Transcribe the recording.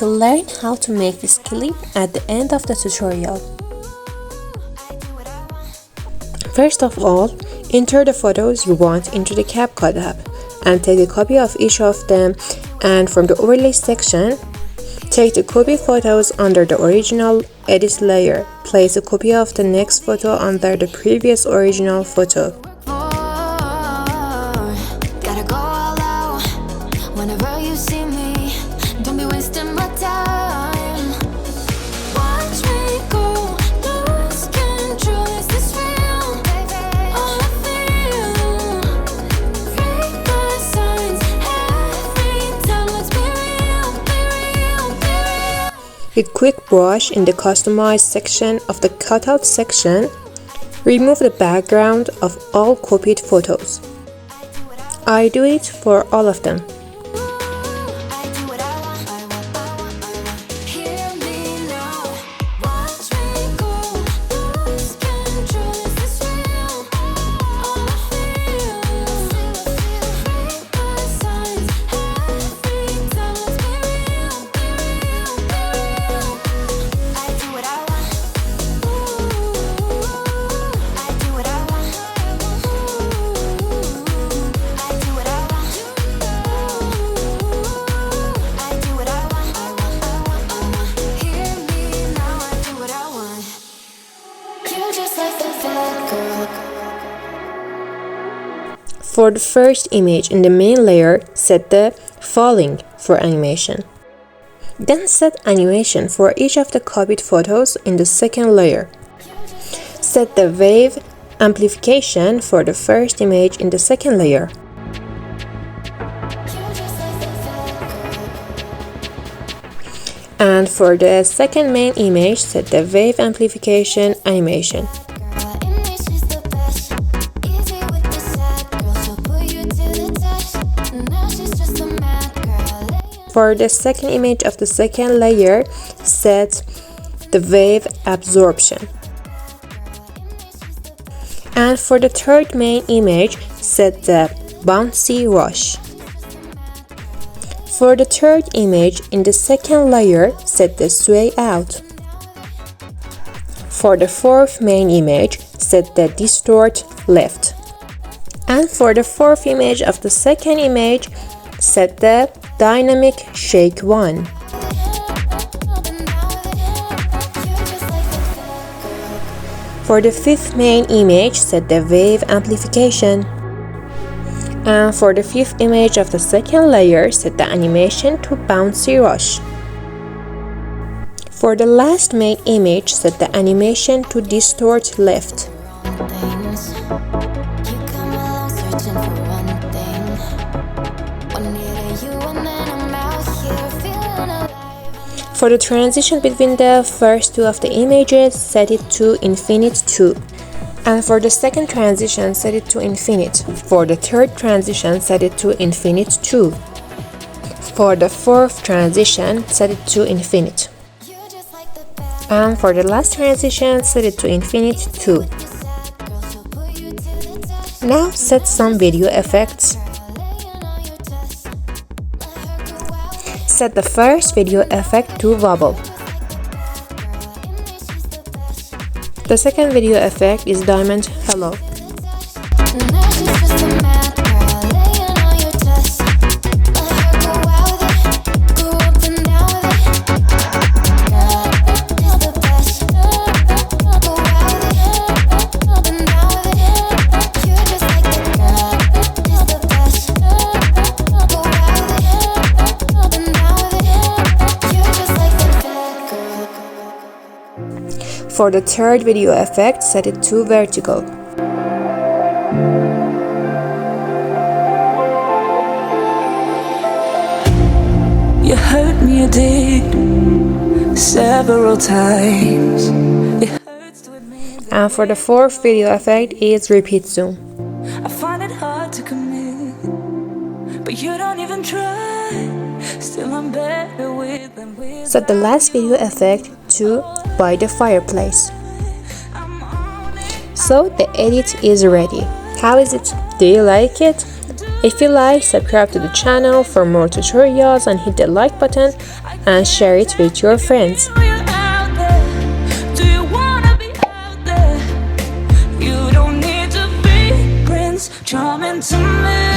to learn how to make this clip at the end of the tutorial. First of all, enter the photos you want into the CapCut app and take a copy of each of them, and from the overlay section, take the copy photos under the original edit layer. Place a copy of the next photo under the previous original photo. With quick brush in the customize section of the cutout section, remove the background of all copied photos. I do it for all of them. For the first image in the main layer, set the falling for animation. Then set animation for each of the copied photos in the second layer. Set the wave amplification for the first image in the second layer. And for the second main image, set the wave amplification animation. For the second image of the second layer, set the wave absorption. And for the third main image, set the bouncy rush. For the third image in the second layer, set the sway out. For the fourth main image, set the distort left. And for the fourth image of the second image, set the dynamic shake 1. For the fifth main image, set the wave amplification. And for the fifth image of the second layer, set the animation to bouncy rush. For the last main image, set the animation to distort left. For the transition between the first two of the images, set it to infinite 2. And for the second transition, set it to infinite. For the third transition, set it to infinite 2. For the fourth transition, set it to infinite. And for the last transition, set it to infinite 2. Now set some video effects. Set the first video effect to wobble. The second video effect is diamond hello. For the third video effect, set it to vertical. You hurt me, you did, several times. It hurts to admit. And for the fourth video effect is repeat zoom. I find it hard to commit, but you don't even try. Still I'm better with them. Set the last video effect to by the fireplace. So the edit is ready. How is it? Do you like it? If you like, subscribe to the channel for more tutorials and hit the like button and share it with your friends. Are you out there? Do you wanna be out there? You don't need to be Prince Charming to me.